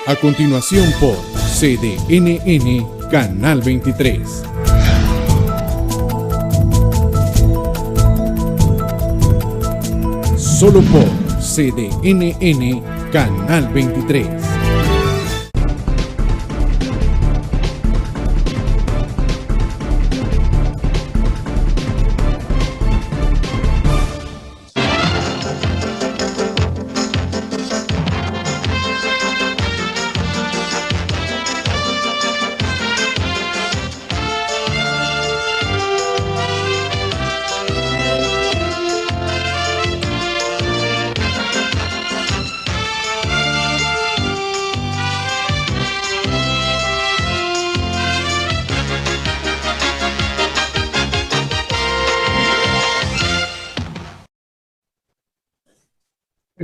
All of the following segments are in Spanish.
A continuación por CDNN Canal 23. Solo por CDNN Canal 23.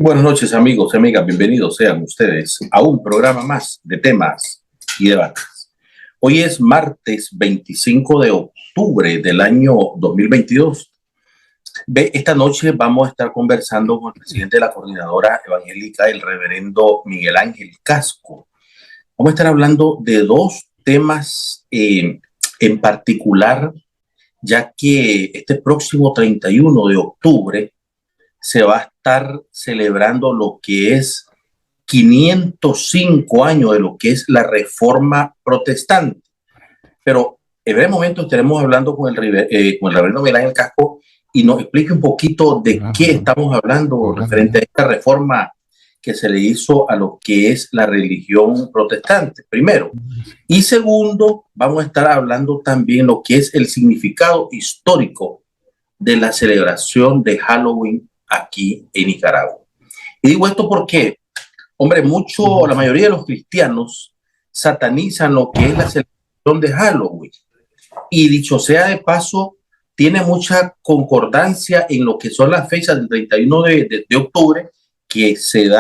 Buenas noches, amigos y amigas, bienvenidos sean ustedes a un programa más de temas y debates. Hoy es martes 25 de octubre del año 2022. Esta noche vamos a estar conversando con el presidente de la Coordinadora Evangélica, el reverendo Miguel Ángel Casco. Vamos a estar hablando de dos temas en particular, ya que este próximo 31 de octubre se va a estar celebrando lo que es 505 años de lo que es la Reforma Protestante. Pero en breve momento estaremos hablando con el reverendo Miguel Ángel Casco y nos explique un poquito de qué estamos hablando referente a esta reforma que se le hizo a lo que es la religión protestante, primero. Y segundo, vamos a estar hablando también lo que es el significado histórico de la celebración de Halloween aquí en Nicaragua. Y digo esto porque, hombre, la mayoría de los cristianos satanizan lo que es la celebración de Halloween. Y dicho sea de paso, tiene mucha concordancia en lo que son las fechas del 31 de octubre, que se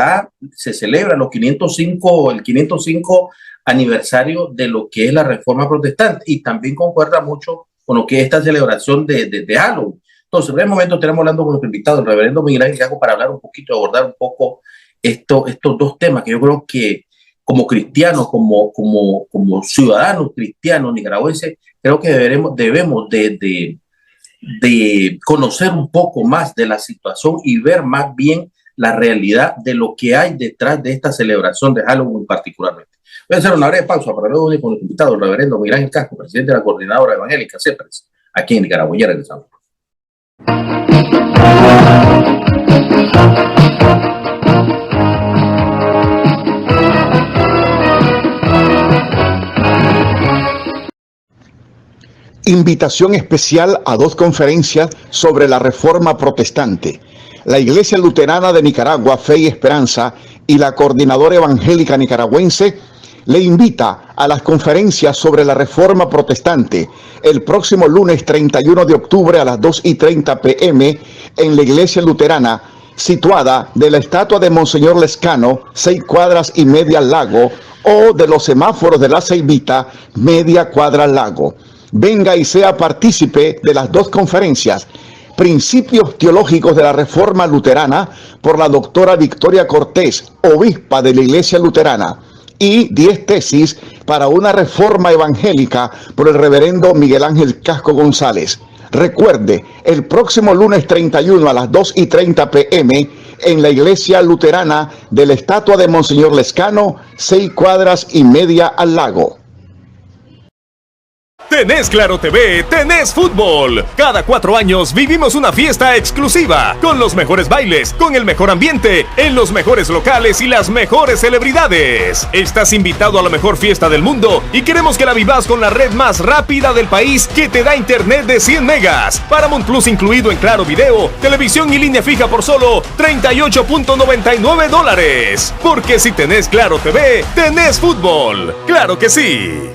celebra el 505 aniversario de lo que es la Reforma Protestante, y también concuerda mucho con lo que es esta celebración de Halloween. Entonces, en este momento estaremos hablando con nuestro invitado, el reverendo Miguel Ángel Casco, para hablar un poquito, abordar un poco estos dos temas que yo creo que como cristianos, como ciudadanos cristianos nicaragüenses, creo que debemos de conocer un poco más de la situación y ver más bien la realidad de lo que hay detrás de esta celebración de Halloween particularmente. Voy a hacer una breve pausa para luego ir con nuestro invitado, el reverendo Miguel Ángel Casco, presidente de la Coordinadora Evangélica CEPRES, aquí en Nicaragua. Ya regresamos. Invitación especial a dos conferencias sobre la Reforma Protestante. La Iglesia Luterana de Nicaragua, Fe y Esperanza, y la Coordinadora Evangélica Nicaragüense le invita a las conferencias sobre la Reforma Protestante el próximo lunes 31 de octubre a las 2:30 p.m. en la Iglesia Luterana, situada de la estatua de Monseñor Lescano, 6 cuadras y media al lago, o de los semáforos de la Ceibita, media cuadra al lago. Venga y sea partícipe de las dos conferencias: Principios Teológicos de la Reforma Luterana, por la doctora Victoria Cortés, obispa de la Iglesia Luterana, y 10 tesis para una reforma evangélica, por el reverendo Miguel Ángel Casco González. Recuerde, el próximo lunes 31 a las 2:30 p.m. en la Iglesia Luterana de la estatua de Monseñor Lescano, 6 cuadras y media al lago. Tenés Claro TV, tenés fútbol. Cada 4 años vivimos una fiesta exclusiva, con los mejores bailes, con el mejor ambiente, en los mejores locales y las mejores celebridades. Estás invitado a la mejor fiesta del mundo y queremos que la vivas con la red más rápida del país, que te da internet de 100 megas, Paramount Plus incluido en Claro Video, televisión y línea fija por solo $38.99. Porque si tenés Claro TV, tenés fútbol. ¡Claro que sí!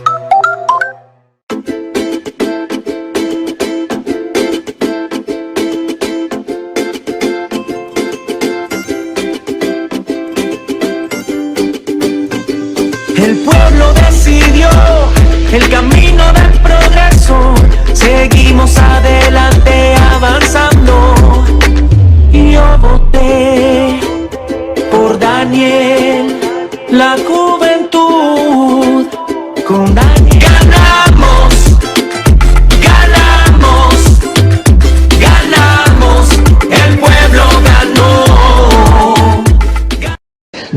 El pueblo decidió el camino del progreso. Seguimos adelante avanzando. Y yo voté por Daniel, la juventud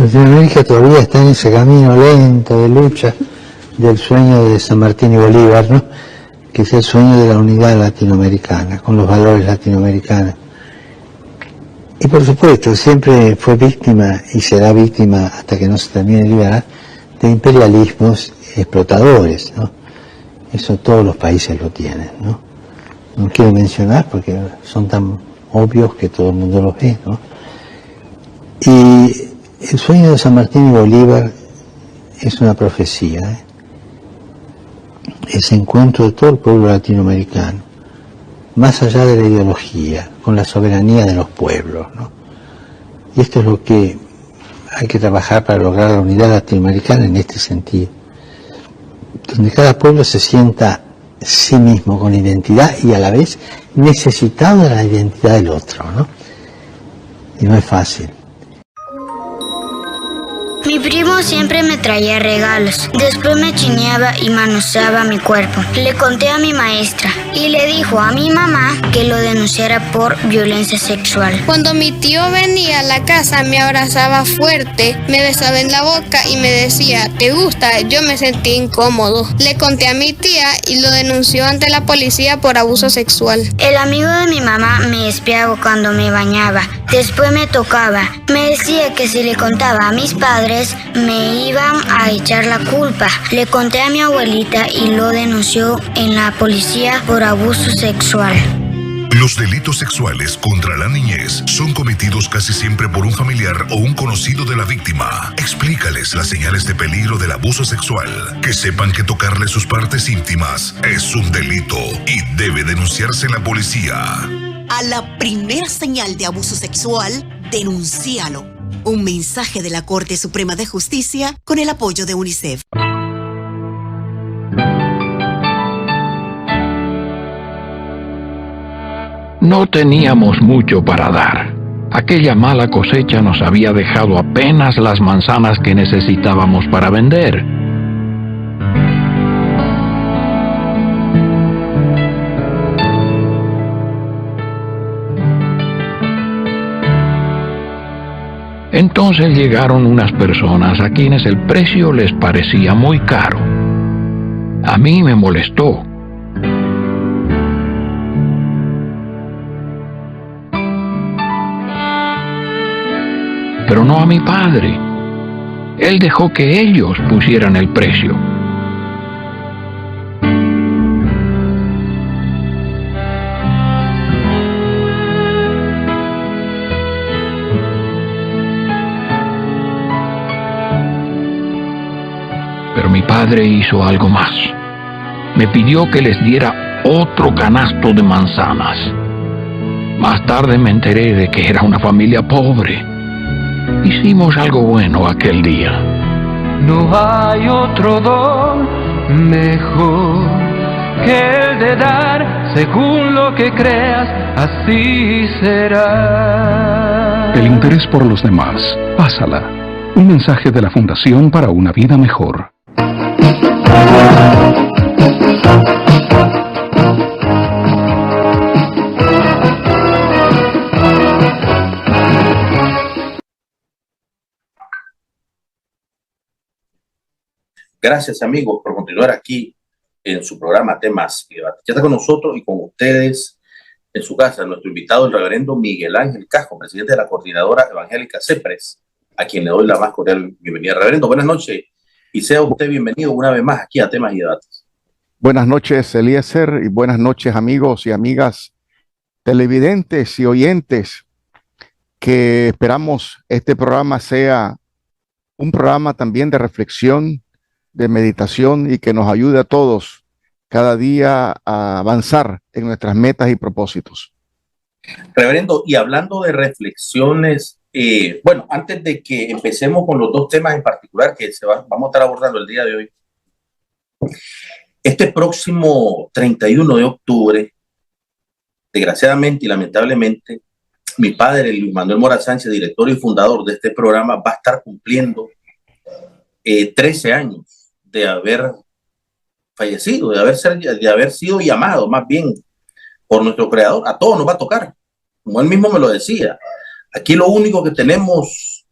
Latinoamérica todavía está en ese camino lento de lucha del sueño de San Martín y Bolívar, ¿no? Que es el sueño de la unidad latinoamericana, con los valores latinoamericanos. Y por supuesto, siempre fue víctima y será víctima hasta que no se termine de liberar de imperialismos explotadores, ¿no? Eso todos los países lo tienen, ¿no? No quiero mencionar porque son tan obvios que todo el mundo los ve, ¿no? Y el sueño de San Martín y Bolívar es una profecía, ¿eh? Ese encuentro de todo el pueblo latinoamericano, más allá de la ideología, con la soberanía de los pueblos, ¿no? Y esto es lo que hay que trabajar para lograr la unidad latinoamericana en este sentido, donde cada pueblo se sienta sí mismo con identidad y a la vez necesitado de la identidad del otro, ¿no? Y no es fácil. Mi primo siempre me traía regalos. Después me chineaba y manoseaba mi cuerpo. Le conté a mi maestra y le dijo a mi mamá que lo denunciara por violencia sexual. Cuando mi tío venía a la casa me abrazaba fuerte, me besaba en la boca y me decía, ¿te gusta? Yo me sentí incómodo. Le conté a mi tía y lo denunció ante la policía por abuso sexual. El amigo de mi mamá me espiaba cuando me bañaba. Después me tocaba. Me decía que si le contaba a mis padres me iban a echar la culpa. Le conté a mi abuelita y lo denunció en la policía por abuso sexual. Los delitos sexuales contra la niñez son cometidos casi siempre por un familiar o un conocido de la víctima. Explícales las señales de peligro del abuso sexual. Que sepan que tocarle sus partes íntimas es un delito y debe denunciarse en la policía. A la primera señal de abuso sexual, denúncialo. Un mensaje de la Corte Suprema de Justicia con el apoyo de UNICEF. No teníamos mucho para dar. Aquella mala cosecha nos había dejado apenas las manzanas que necesitábamos para vender. Entonces llegaron unas personas a quienes el precio les parecía muy caro. A mí me molestó. Pero no a mi padre. Él dejó que ellos pusieran el precio. Pero mi padre hizo algo más. Me pidió que les diera otro canasto de manzanas. Más tarde me enteré de que era una familia pobre. Hicimos algo bueno aquel día. No hay otro don mejor que el de dar según lo que creas, así será. El interés por los demás. Pásala. Un mensaje de la Fundación para una Vida Mejor. Gracias, amigos, por continuar aquí en su programa Temas y Debate. Ya está con nosotros y con ustedes en su casa nuestro invitado, el reverendo Miguel Ángel Casco, presidente de la Coordinadora Evangélica CEPRES, a quien le doy la más cordial bienvenida. Reverendo, buenas noches y sea usted bienvenido una vez más aquí a Temas y Debates. Buenas noches, Eliezer, y buenas noches, amigos y amigas televidentes y oyentes, que esperamos este programa sea un programa también de reflexión, de meditación y que nos ayude a todos cada día a avanzar en nuestras metas y propósitos. Reverendo, y hablando de reflexiones, bueno, antes de que empecemos con los dos temas en particular que vamos a estar abordando el día de hoy, este próximo 31 de octubre, desgraciadamente y lamentablemente, mi padre, Luis Manuel Mora Sánchez, director y fundador de este programa, va a estar cumpliendo 13 años de haber fallecido, de haber sido llamado más bien por nuestro creador. A todos nos va a tocar, como él mismo me lo decía. Aquí lo único que tenemos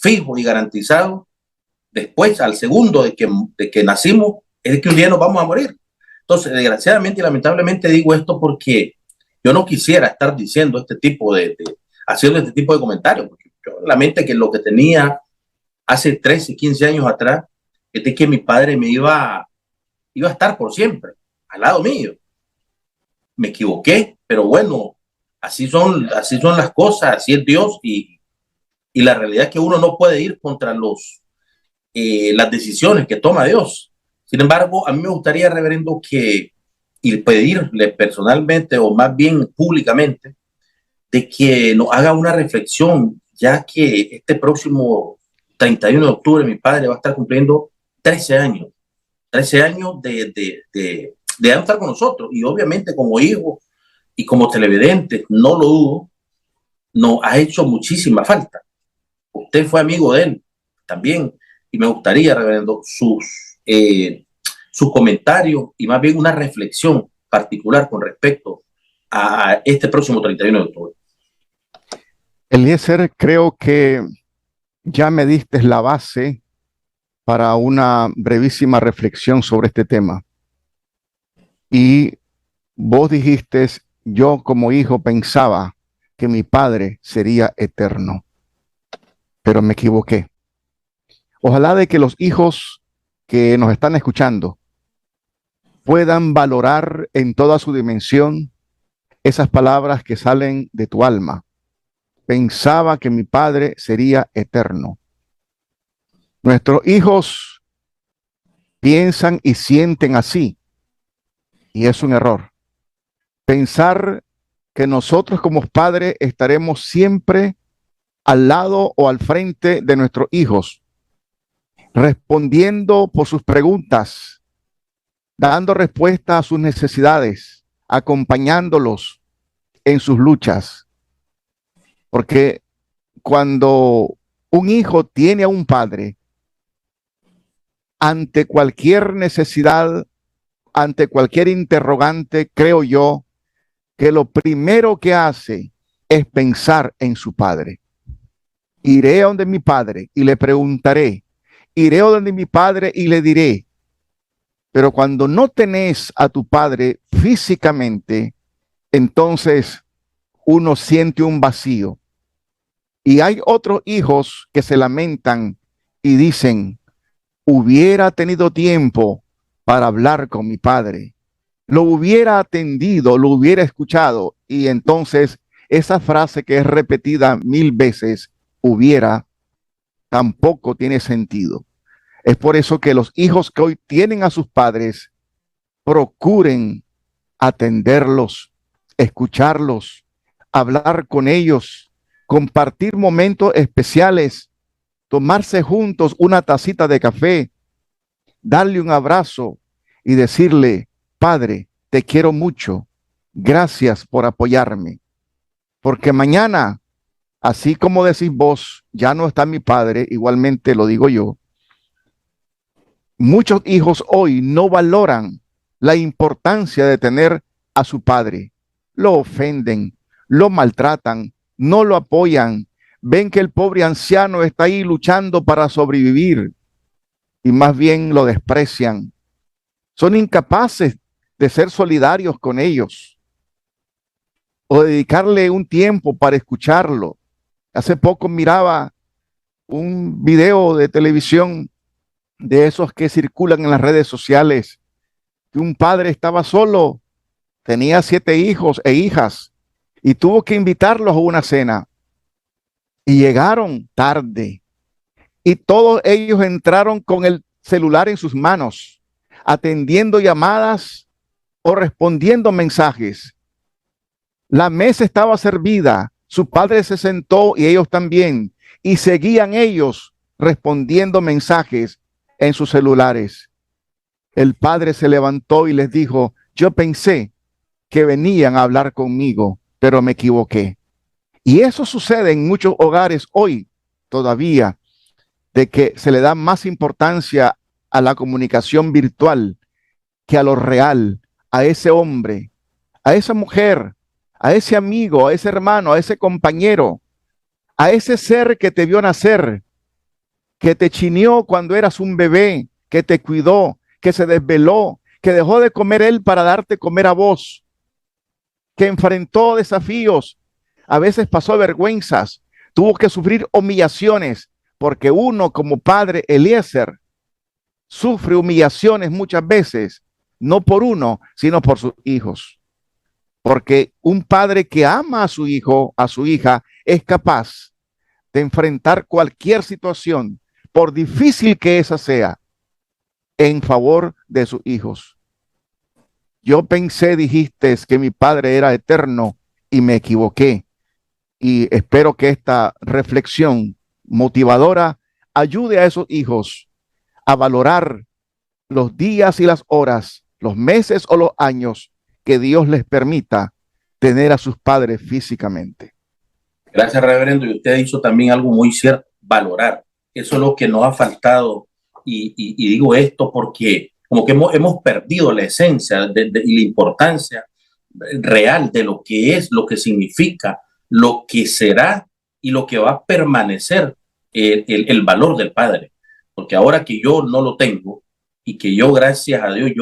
fijo y garantizado, después, al segundo de que nacimos, es que un día nos vamos a morir. Entonces, desgraciadamente y lamentablemente digo esto porque yo no quisiera estar diciendo haciendo este tipo de comentarios, porque yo en la mente que lo que tenía hace 13, 15 años atrás es de que mi padre me iba a estar por siempre al lado mío. Me equivoqué, pero bueno, así son las cosas, así es Dios, y la realidad es que uno no puede ir contra las decisiones que toma Dios. Sin embargo, a mí me gustaría, reverendo, y pedirle personalmente, o más bien públicamente, de que nos haga una reflexión, ya que este próximo 31 de octubre mi padre va a estar cumpliendo 13 años de estar con nosotros, y obviamente como hijo y como televidente, no lo dudo, nos ha hecho muchísima falta. Usted fue amigo de él también, y me gustaría, reverendo, sus comentarios y más bien una reflexión particular con respecto a este próximo 31 de octubre. Eliezer, creo que ya me diste la base para una brevísima reflexión sobre este tema. Y vos dijiste, yo como hijo pensaba que mi padre sería eterno, pero me equivoqué. Ojalá de que los hijos que nos están escuchando puedan valorar en toda su dimensión esas palabras que salen de tu alma. Pensaba que mi padre sería eterno. Nuestros hijos piensan y sienten así, y es un error. Pensar que nosotros como padres estaremos siempre al lado o al frente de nuestros hijos, respondiendo por sus preguntas, dando respuesta a sus necesidades, acompañándolos en sus luchas. Porque cuando un hijo tiene a un padre, ante cualquier necesidad, ante cualquier interrogante, creo yo que lo primero que hace es pensar en su padre. Iré a donde mi padre y le preguntaré. Iré a donde mi padre y le diré. Pero cuando no tenés a tu padre físicamente, entonces uno siente un vacío. Y hay otros hijos que se lamentan y dicen, hubiera tenido tiempo para hablar con mi padre. Lo hubiera atendido, lo hubiera escuchado. Y entonces esa frase que es repetida 1000 veces, hubiera, tampoco tiene sentido. Es por eso que los hijos que hoy tienen a sus padres, procuren atenderlos, escucharlos, hablar con ellos, compartir momentos especiales, tomarse juntos una tacita de café, darle un abrazo y decirle, padre, te quiero mucho, gracias por apoyarme, porque mañana, así como decís vos, ya no está mi padre, igualmente lo digo yo. Muchos hijos hoy no valoran la importancia de tener a su padre. Lo ofenden, lo maltratan, no lo apoyan. Ven que el pobre anciano está ahí luchando para sobrevivir y más bien lo desprecian. Son incapaces de ser solidarios con ellos o dedicarle un tiempo para escucharlo. Hace poco miraba un video de televisión de esos que circulan en las redes sociales, que un padre estaba solo, tenía 7 hijos e hijas y tuvo que invitarlos a una cena y llegaron tarde y todos ellos entraron con el celular en sus manos, atendiendo llamadas o respondiendo mensajes. La mesa estaba servida, su padre se sentó y ellos también, y seguían ellos respondiendo mensajes en sus celulares. El padre se levantó y les dijo, yo pensé que venían a hablar conmigo, pero me equivoqué. Y eso sucede en muchos hogares hoy todavía, de que se le da más importancia a la comunicación virtual que a lo real, a ese hombre, a esa mujer, a ese amigo, a ese hermano, a ese compañero, a ese ser que te vio nacer que te chineó cuando eras un bebé, que te cuidó, que se desveló, que dejó de comer él para darte comer a vos, que enfrentó desafíos, a veces pasó vergüenzas, tuvo que sufrir humillaciones, porque uno como padre Eliezer sufre humillaciones muchas veces, no por uno, sino por sus hijos. Porque un padre que ama a su hijo, a su hija, es capaz de enfrentar cualquier situación, por difícil que esa sea, en favor de sus hijos. Yo pensé, dijiste, que mi padre era eterno y me equivoqué. Y espero que esta reflexión motivadora ayude a esos hijos a valorar los días y las horas, los meses o los años que Dios les permita tener a sus padres físicamente. Gracias, reverendo. Y usted hizo también algo muy cierto, valorar. Eso es lo que nos ha faltado. Y digo esto porque como que hemos perdido la esencia y la importancia real de lo que es, lo que significa, lo que será y lo que va a permanecer el valor del padre. Porque ahora que yo no lo tengo y que yo, gracias a Dios,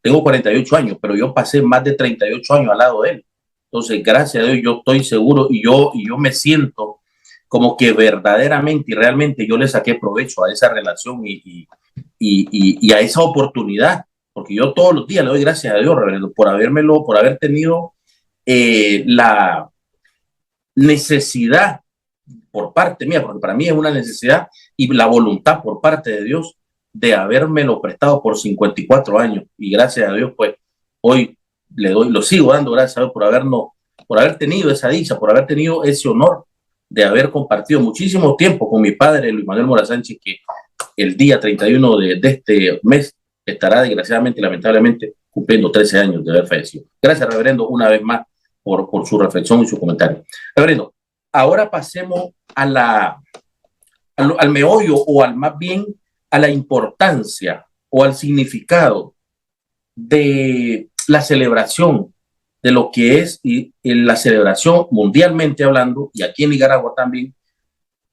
tengo 48 años, pero yo pasé más de 38 años al lado de él. Entonces, gracias a Dios, yo estoy seguro y yo me siento como que verdaderamente y realmente yo le saqué provecho a esa relación y a esa oportunidad, porque yo todos los días le doy gracias a Dios, reverendo, por haber tenido la necesidad por parte mía, porque para mí es una necesidad, y la voluntad por parte de Dios de habérmelo prestado por 54 años. Y gracias a Dios, pues hoy lo sigo dando gracias a Dios por haber tenido esa dicha, por haber tenido ese honor de haber compartido muchísimo tiempo con mi padre, Luis Manuel Mora Sánchez, que el día 31 de este mes estará desgraciadamente, lamentablemente, cumpliendo 13 años de haber fallecido. Gracias, reverendo, una vez más por su reflexión y su comentario. Reverendo, ahora pasemos al meollo, o más bien a la importancia o al significado de la celebración de lo que es la celebración mundialmente hablando, y aquí en Nicaragua también,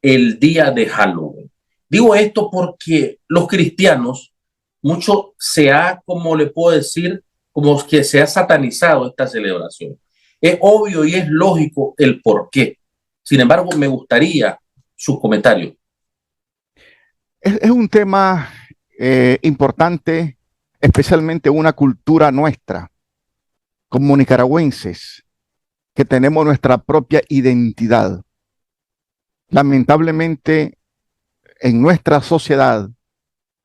el día de Halloween. Digo esto porque los cristianos, mucho como le puedo decir, como que se ha satanizado esta celebración. Es obvio y es lógico el por qué. Sin embargo, me gustaría sus comentarios. Es un tema importante, especialmente una cultura nuestra, como nicaragüenses, que tenemos nuestra propia identidad. Lamentablemente, en nuestra sociedad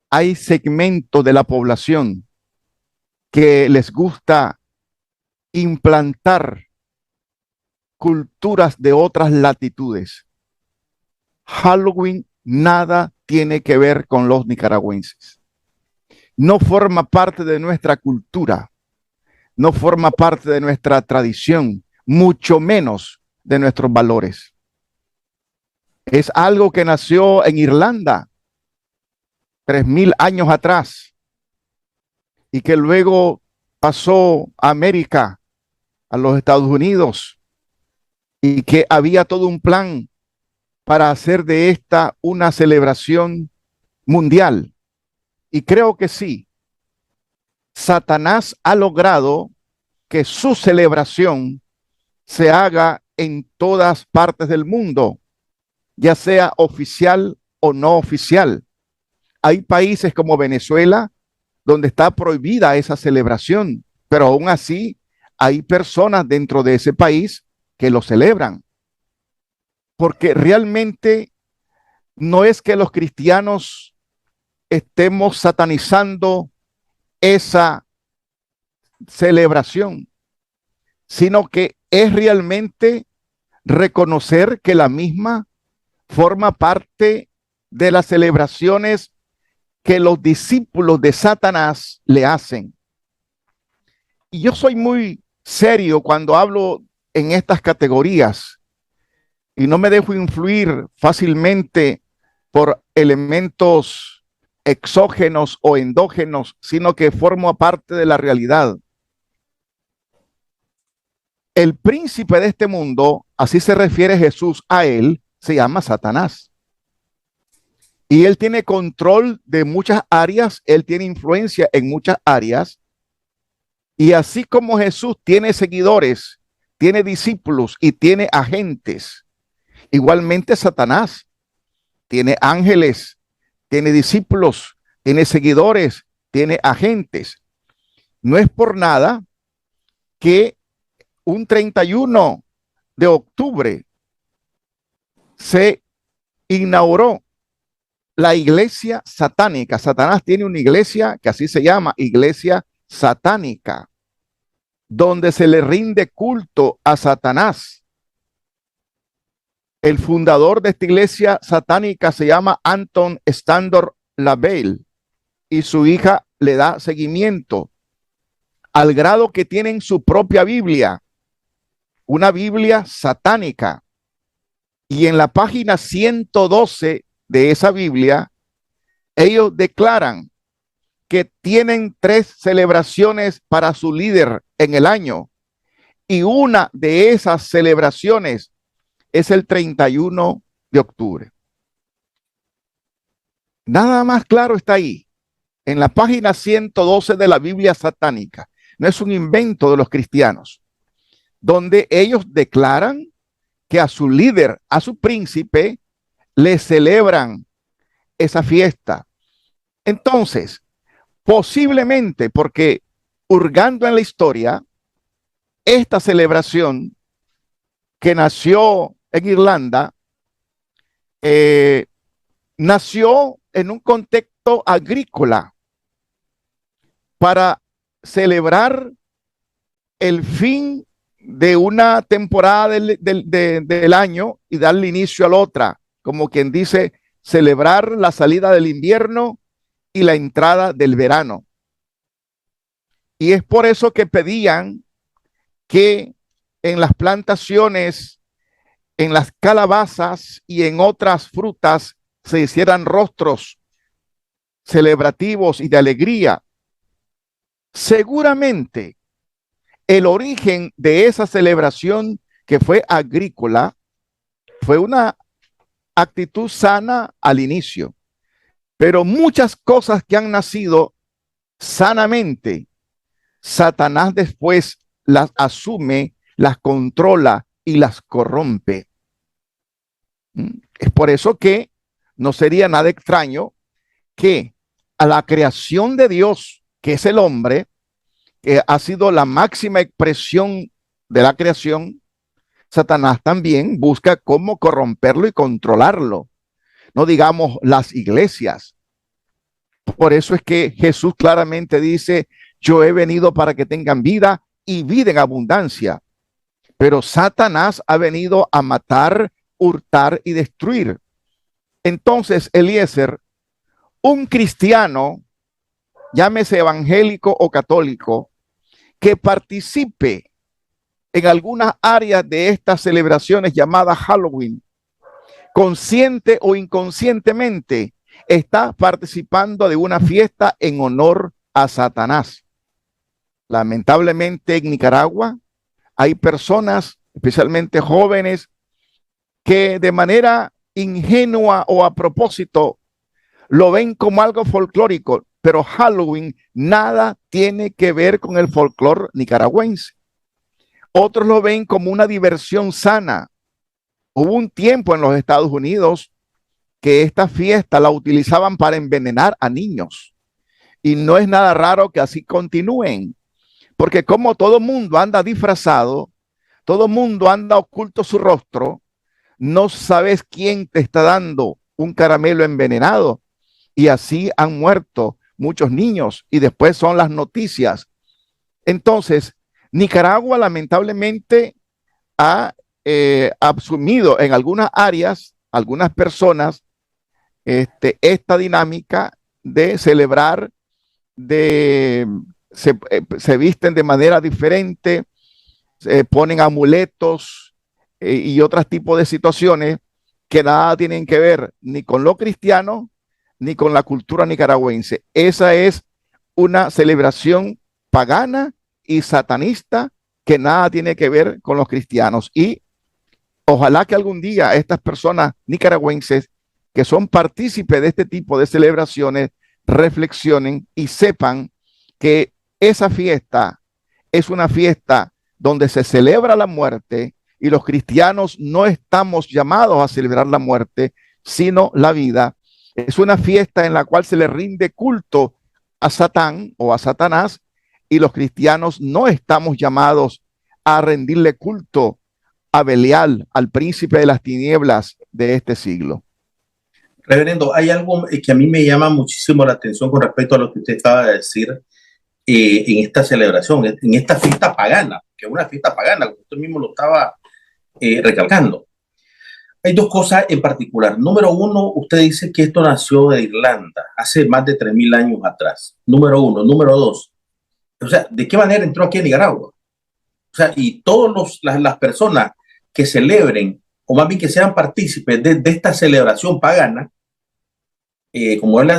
hay segmentos de la población que les gusta implantar culturas de otras latitudes. Halloween nada tiene que ver con los nicaragüenses. No forma parte de nuestra cultura, no forma parte de nuestra tradición, mucho menos de nuestros valores. Es algo que nació en Irlanda 3000 años atrás y que luego pasó a América, a los Estados Unidos, y que había todo un plan para hacer de esta una celebración mundial. Y creo que sí, Satanás ha logrado que su celebración se haga en todas partes del mundo, ya sea oficial o no oficial. Hay países como Venezuela donde está prohibida esa celebración, pero aún así hay personas dentro de ese país que lo celebran. Porque realmente no es que los cristianos estemos satanizando esa celebración, sino que es realmente reconocer que la misma forma parte de las celebraciones que los discípulos de Satanás le hacen. Y yo soy muy serio cuando hablo en estas categorías y no me dejo influir fácilmente por elementos exógenos o endógenos, sino que formo parte de la realidad. El príncipe de este mundo, así se refiere Jesús a él, se llama Satanás. Y él tiene control de muchas áreas, él tiene influencia en muchas áreas. Y así como Jesús tiene seguidores, tiene discípulos y tiene agentes, igualmente Satanás tiene ángeles, tiene discípulos, tiene seguidores, tiene agentes. No es por nada que un 31 de octubre se inauguró la iglesia satánica. Satanás tiene una iglesia que así se llama, iglesia satánica, donde se le rinde culto a Satanás. El fundador de esta iglesia satánica se llama Anton Standor Lavelle y su hija le da seguimiento al grado que tienen su propia Biblia, una Biblia satánica. Y en la página 112 de esa Biblia, ellos declaran que tienen 3 celebraciones para su líder en el año. Y una de esas celebraciones es el 31 de octubre. Nada más claro está ahí, en la página 112 de la Biblia satánica. No es un invento de los cristianos, donde ellos declaran que a su líder, a su príncipe, le celebran esa fiesta. Entonces, posiblemente, porque hurgando en la historia, esta celebración que nació en Irlanda, nació en un contexto agrícola para celebrar el fin de una temporada del año y darle inicio a la otra, como quien dice, celebrar la salida del invierno y la entrada del verano. Y es por eso que pedían que en las plantaciones, en las calabazas y en otras frutas se hicieran rostros celebrativos y de alegría. Seguramente el origen de esa celebración que fue agrícola fue una actitud sana al inicio, pero muchas cosas que han nacido sanamente, Satanás después las asume, las controla y las corrompe. Es por eso que no sería nada extraño que a la creación de Dios, que es el hombre, que ha sido la máxima expresión de la creación, Satanás también busca cómo corromperlo y controlarlo. No digamos las iglesias. Por eso es que Jesús claramente dice, yo he venido para que tengan vida y vida en abundancia. Pero Satanás ha venido a matar, hurtar y destruir. Entonces, Eliezer, un cristiano, llámese evangélico o católico, que participe en algunas áreas de estas celebraciones llamadas Halloween, consciente o inconscientemente, está participando de una fiesta en honor a Satanás. Lamentablemente en Nicaragua hay personas, especialmente jóvenes, que de manera ingenua o a propósito lo ven como algo folclórico, pero Halloween nada tiene que ver con el folclore nicaragüense. Otros lo ven como una diversión sana. Hubo un tiempo en los Estados Unidos que esta fiesta la utilizaban para envenenar a niños. Y no es nada raro que así continúen, porque como todo mundo anda disfrazado, todo mundo anda oculto su rostro, no sabes quién te está dando un caramelo envenenado. Y así han muerto muchos niños y después son las noticias. Entonces, Nicaragua lamentablemente ha asumido en algunas áreas, algunas personas, esta dinámica de celebrar, se visten de manera diferente, ponen amuletos y otros tipos de situaciones que nada tienen que ver ni con lo cristiano ni con la cultura nicaragüense. Esa es una celebración pagana y satanista que nada tiene que ver con los cristianos. Y ojalá que algún día estas personas nicaragüenses que son partícipes de este tipo de celebraciones reflexionen y sepan que esa fiesta es una fiesta donde se celebra la muerte, y los cristianos no estamos llamados a celebrar la muerte, sino la vida. Es una fiesta en la cual se le rinde culto a Satán o a Satanás, y los cristianos no estamos llamados a rendirle culto a Belial, al príncipe de las tinieblas de este siglo. Reverendo, hay algo que a mí me llama muchísimo la atención con respecto a lo que usted acaba de decir en esta celebración, en esta fiesta pagana, que es una fiesta pagana, como usted mismo lo estaba recalcando. Hay dos cosas en particular. Número uno, usted dice que esto nació de Irlanda hace más de 3000 años atrás. Número uno. Número dos, o sea, ¿de qué manera entró aquí a Nicaragua? O sea, y todas las personas que celebren, o más bien que sean partícipes de esta celebración pagana, como es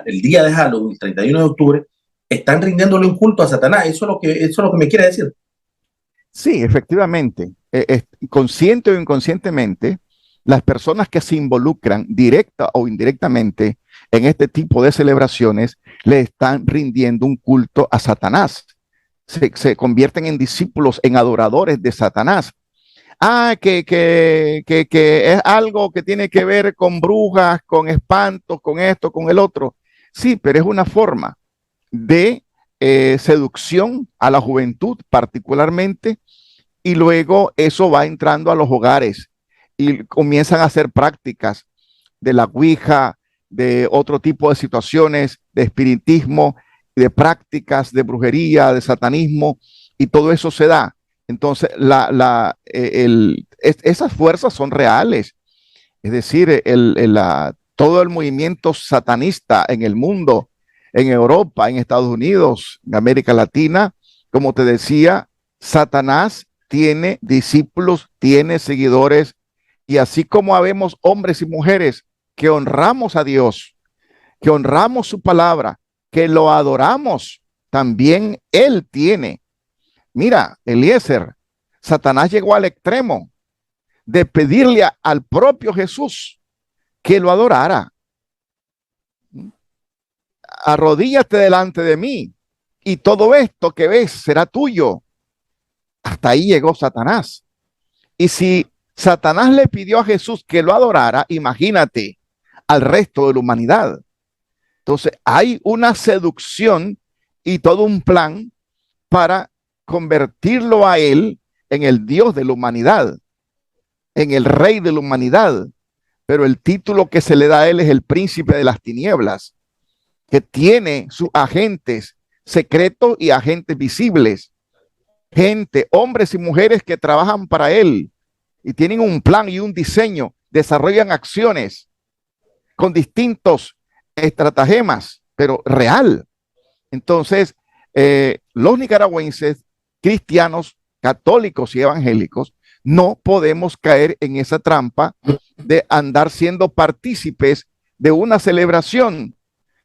el día de Halloween, el 31 de octubre, están rindiéndole un culto a Satanás. Eso es lo que me quiere decir. Sí, efectivamente. Consciente o inconscientemente, las personas que se involucran directa o indirectamente en este tipo de celebraciones le están rindiendo un culto a Satanás. Se convierten en discípulos, en adoradores de Satanás. Que es algo que tiene que ver con brujas, con espantos, con esto, con el otro. Sí, pero es una forma de seducción a la juventud particularmente, y luego eso va entrando a los hogares y comienzan a hacer prácticas de la ouija, de otro tipo de situaciones, de espiritismo, de prácticas de brujería, de satanismo, y todo eso se da. Entonces, esas fuerzas son reales. Es decir, todo el movimiento satanista en el mundo, en Europa, en Estados Unidos, en América Latina, como te decía, Satanás tiene discípulos, tiene seguidores, y así como habemos hombres y mujeres que honramos a Dios, que honramos su palabra, que lo adoramos, también Él tiene. Mira, Eliezer, Satanás llegó al extremo de pedirle al propio Jesús que lo adorara. Arrodíllate delante de mí y todo esto que ves será tuyo. Hasta ahí llegó Satanás. Y si Satanás le pidió a Jesús que lo adorara, imagínate al resto de la humanidad. Entonces hay una seducción y todo un plan para convertirlo a él en el Dios de la humanidad, en el Rey de la humanidad. Pero el título que se le da a él es el Príncipe de las Tinieblas, que tiene sus agentes secretos y agentes visibles. Gente, hombres y mujeres que trabajan para él y tienen un plan y un diseño, desarrollan acciones con distintos estratagemas, pero real. Entonces, los nicaragüenses, cristianos, católicos y evangélicos, no podemos caer en esa trampa de andar siendo partícipes de una celebración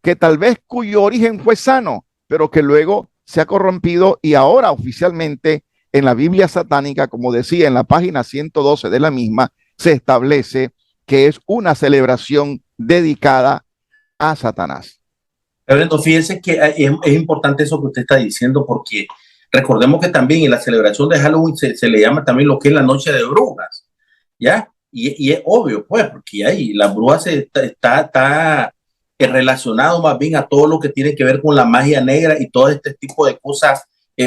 que tal vez cuyo origen fue sano, pero que luego se ha corrompido, y ahora oficialmente en la Biblia satánica, como decía en la página 112 de la misma, se establece que es una celebración dedicada a Satanás. Reverendo, fíjense que es importante eso que usted está diciendo, porque recordemos que también en la celebración de Halloween se le llama también lo que es la noche de brujas, ¿ya? Y es obvio, pues, porque ahí la bruja está relacionado más bien a todo lo que tiene que ver con la magia negra y todo este tipo de cosas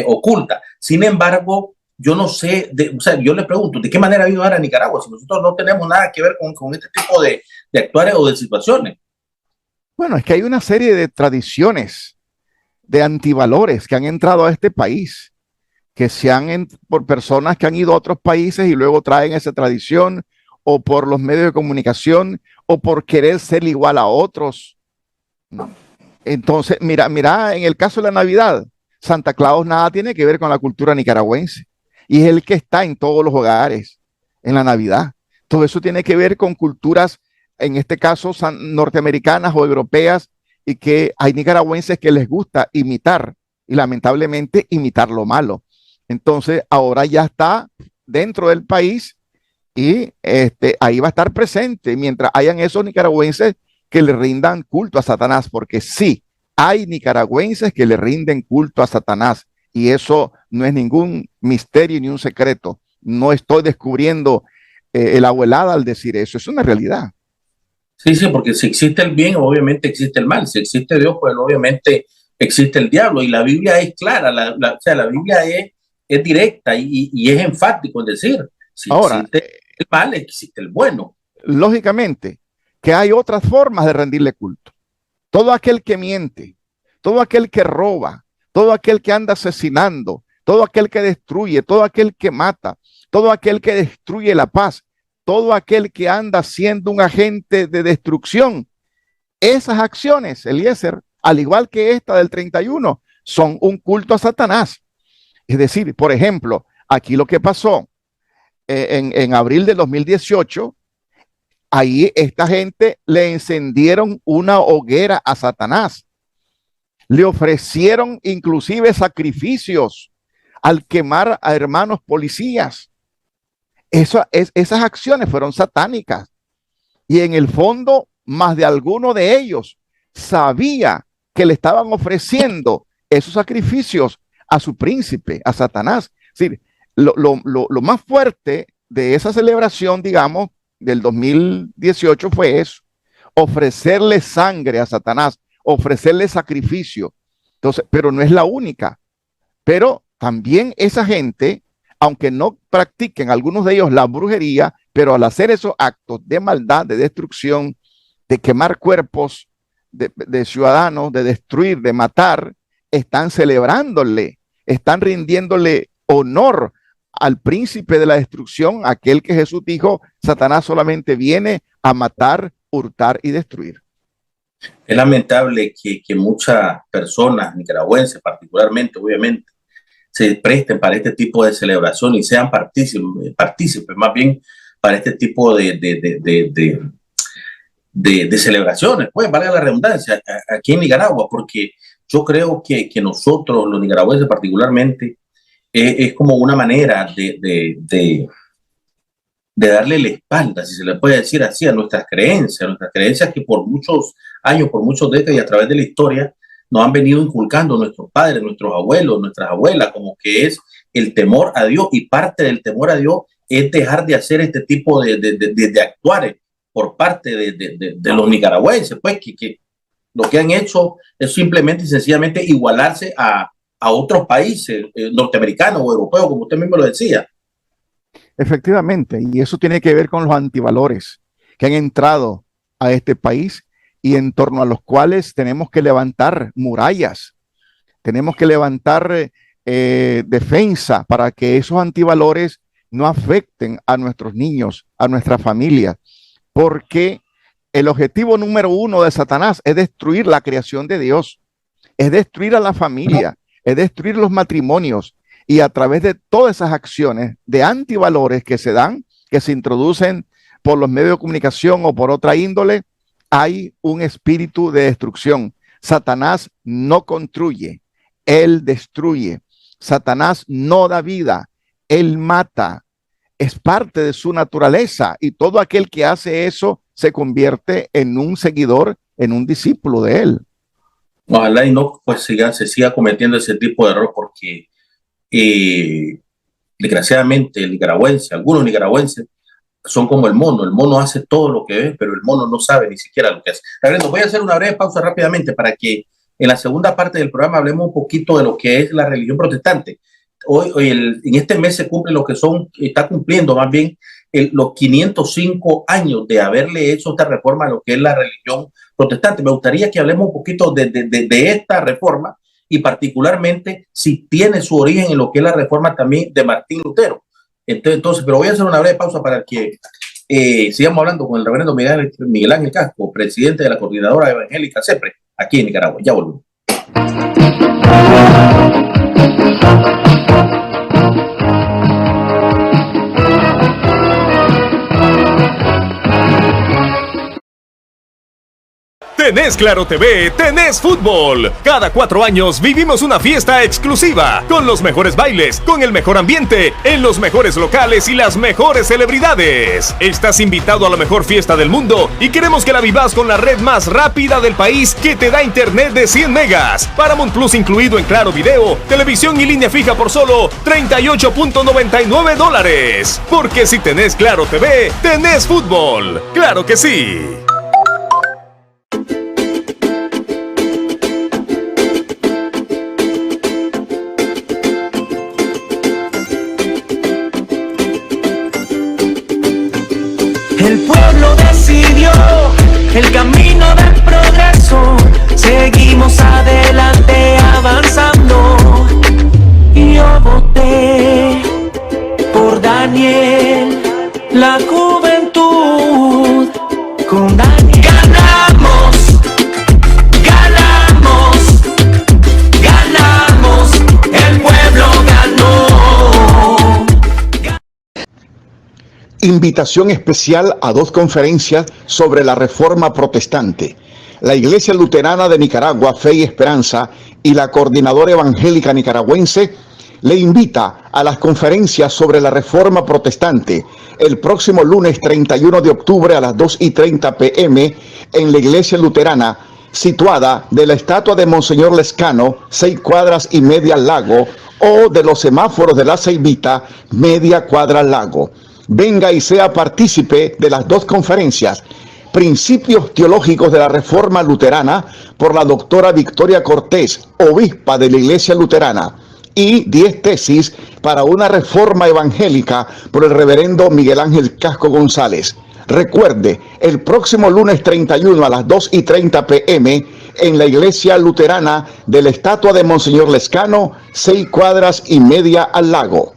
ocultas. Sin embargo, yo no sé, o sea, yo le pregunto, ¿de qué manera vino ahora a Nicaragua si nosotros no tenemos nada que ver con este tipo de actuares o de situaciones? Bueno, es que hay una serie de tradiciones, de antivalores que han entrado a este país, que por personas que han ido a otros países y luego traen esa tradición, o por los medios de comunicación, o por querer ser igual a otros. Entonces, mira, en el caso de la Navidad, Santa Claus nada tiene que ver con la cultura nicaragüense, y es el que está en todos los hogares en la Navidad. Todo eso tiene que ver con culturas, en este caso norteamericanas o europeas, y que hay nicaragüenses que les gusta imitar, y lamentablemente imitar lo malo. Entonces ahora ya está dentro del país, Y ahí va a estar presente mientras hayan esos nicaragüenses que le rindan culto a Satanás, porque sí, hay nicaragüenses que le rinden culto a Satanás, y eso no es ningún misterio ni un secreto. No estoy descubriendo el abuelada al decir eso, es una realidad. Sí, sí, porque si existe el bien, obviamente existe el mal. Si existe Dios, pues obviamente existe el diablo. Y la Biblia es clara, o sea, la Biblia es directa y es enfático en decir, si ahora, existe el mal, existe el bueno. Lógicamente, que hay otras formas de rendirle culto. Todo aquel que miente, todo aquel que roba, todo aquel que anda asesinando, todo aquel que destruye, todo aquel que mata, todo aquel que destruye la paz, todo aquel que anda siendo un agente de destrucción. Esas acciones, Eliezer, al igual que esta del 31, son un culto a Satanás. Es decir, por ejemplo, aquí lo que pasó en abril de 2018, ahí esta gente le encendieron una hoguera a Satanás. Le ofrecieron inclusive sacrificios al quemar a hermanos policías. Esas acciones fueron satánicas. Y en el fondo, más de alguno de ellos sabía que le estaban ofreciendo esos sacrificios a su príncipe, a Satanás. Es decir, lo más fuerte de esa celebración, digamos, del 2018 fue eso: ofrecerle sangre a Satanás, ofrecerle sacrificio. Entonces, pero no es la única. Pero también esa gente, aunque no practiquen algunos de ellos la brujería, pero al hacer esos actos de maldad, de destrucción, de quemar cuerpos de ciudadanos, de destruir, de matar, están celebrándole, están rindiéndole honor al príncipe de la destrucción, aquel que Jesús dijo: Satanás solamente viene a matar, hurtar y destruir. Es lamentable que muchas personas nicaragüenses, particularmente, obviamente, se presten para este tipo de celebración y sean partícipes más bien para este tipo de celebraciones, pues valga la redundancia, aquí en Nicaragua, porque yo creo que nosotros, los nicaragüenses particularmente, es como una manera de darle la espalda, si se le puede decir así, a nuestras creencias que por muchos años, por muchos décadas y a través de la historia nos han venido inculcando nuestros padres, nuestros abuelos, nuestras abuelas, como que es el temor a Dios, y parte del temor a Dios es dejar de hacer este tipo de actuar por parte de los nicaragüenses, pues que lo que han hecho es simplemente y sencillamente igualarse a otros países norteamericanos o europeos, como usted mismo lo decía. Efectivamente, y eso tiene que ver con los antivalores que han entrado a este país y en torno a los cuales tenemos que levantar murallas, tenemos que levantar defensa para que esos antivalores no afecten a nuestros niños, a nuestra familia, porque el objetivo número uno de Satanás es destruir la creación de Dios, es destruir a la familia, es destruir los matrimonios. Y a través de todas esas acciones de antivalores que se dan, que se introducen por los medios de comunicación o por otra índole, hay un espíritu de destrucción. Satanás no construye, él destruye. Satanás no da vida, él mata. Es parte de su naturaleza, y todo aquel que hace eso se convierte en un seguidor, en un discípulo de él. Ojalá y no pues se siga cometiendo ese tipo de error, porque desgraciadamente algunos nicaragüenses son como el mono hace todo lo que ve, pero el mono no sabe ni siquiera lo que hace. Reverendo, voy a hacer una breve pausa rápidamente para que en la segunda parte del programa hablemos un poquito de lo que es la religión protestante. En este mes se cumple está cumpliendo más bien los 505 años de haberle hecho esta reforma a lo que es la religión protestante. Me gustaría que hablemos un poquito de esta reforma, y particularmente si tiene su origen en lo que es la reforma también de Martín Lutero. Entonces, pero voy a hacer una breve pausa para que sigamos hablando con el reverendo Miguel Ángel Casco, presidente de la Coordinadora Evangélica CEPRE, aquí en Nicaragua. Ya volvemos. Tenés Claro TV, tenés fútbol. Cada 4 años vivimos una fiesta exclusiva, con los mejores bailes, con el mejor ambiente, en los mejores locales y las mejores celebridades. Estás invitado a la mejor fiesta del mundo y queremos que la vivas con la red más rápida del país que te da internet de 100 megas, Paramount Plus incluido en Claro Video, televisión y línea fija por solo $38.99. Porque si tenés Claro TV, tenés fútbol. ¡Claro que sí! El pueblo decidió el camino del progreso. Seguimos adelante avanzando. Yo voté por Daniel, la juventud. Con Daniel ganamos, ganamos, ganamos. El pueblo ganó. Invitación especial a 2 conferencias sobre la Reforma Protestante. La Iglesia Luterana de Nicaragua, Fe y Esperanza, y la Coordinadora Evangélica Nicaragüense le invita a las conferencias sobre la Reforma Protestante el próximo lunes 31 de octubre a las 2:30 p.m. en la Iglesia Luterana, situada de la estatua de Monseñor Lescano, 6 cuadras y media al lago, o de los semáforos de la Ceibita, media cuadra al lago. Venga y sea partícipe de las 2 conferencias: Principios Teológicos de la Reforma Luterana, por la doctora Victoria Cortés, obispa de la Iglesia Luterana, y 10 tesis para una reforma evangélica, por el reverendo Miguel Ángel Casco González. Recuerde, el próximo lunes 31 a las 2:30 p.m. en la Iglesia Luterana de la estatua de Monseñor Lescano, 6 cuadras y media al lago.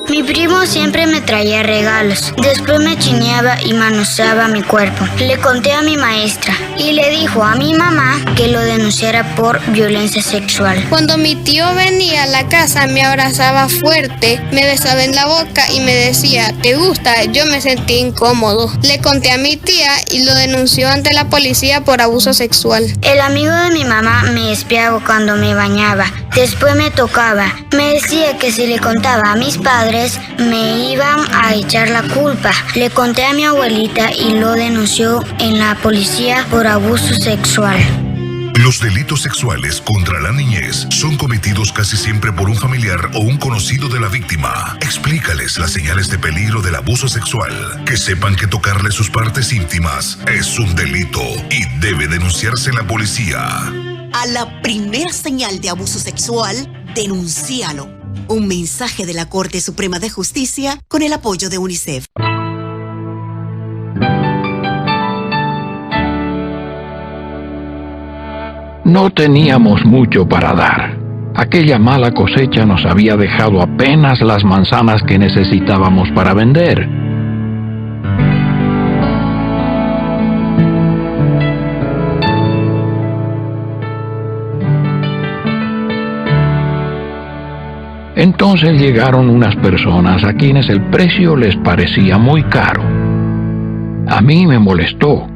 Mi primo siempre me traía regalos. Después me chineaba y manoseaba mi cuerpo. Le conté a mi maestra y le dijo a mi mamá que lo denunciara por violencia sexual. Cuando mi tío venía a la casa me abrazaba fuerte, me besaba en la boca y me decía, ¿te gusta? Yo me sentí incómodo. Le conté a mi tía y lo denunció ante la policía por abuso sexual. El amigo de mi mamá me espiaba cuando me bañaba. Después me tocaba. Me decía que si le contaba a mis padres, me iban a echar la culpa. Le conté a mi abuelita y lo denunció en la policía por abuso sexual. Los delitos sexuales contra la niñez son cometidos casi siempre por un familiar o un conocido de la víctima. Explícales las señales de peligro del abuso sexual. Que sepan que tocarle sus partes íntimas es un delito y debe denunciarse en la policía. A la primer señal de abuso sexual, denúncialo. Un mensaje de la Corte Suprema de Justicia con el apoyo de UNICEF. No teníamos mucho para dar. Aquella mala cosecha nos había dejado apenas las manzanas que necesitábamos para vender. Entonces llegaron unas personas a quienes el precio les parecía muy caro. A mí me molestó.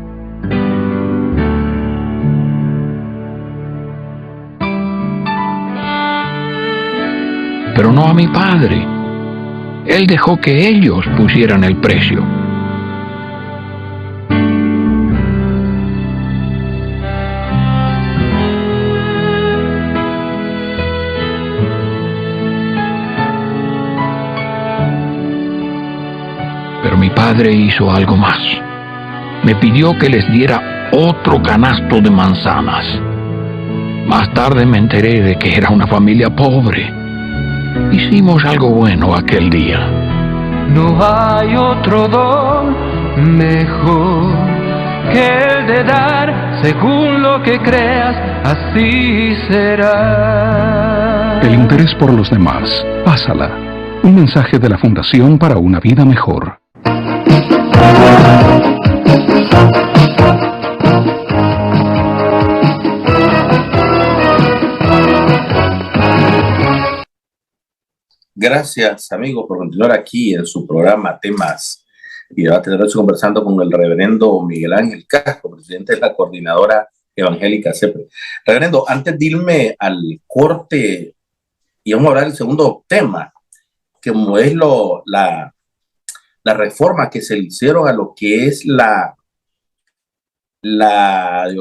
Pero no a mi padre. Él dejó que ellos pusieran el precio. Pero mi padre hizo algo más. Me pidió que les diera otro canasto de manzanas. Más tarde me enteré de que era una familia pobre. Hicimos algo bueno aquel día. No hay otro don mejor que el de dar, según lo que creas, así será. El interés por los demás. Pásala. Un mensaje de la Fundación para una Vida Mejor. Gracias, amigos, por continuar aquí en su programa Temas y va a tener eso conversando con el reverendo Miguel Ángel Casco, presidente de la Coordinadora Evangélica CEPRE. Reverendo, antes de irme al corte, y vamos a hablar del segundo tema, que como es la reforma que se le hicieron a lo que es Dios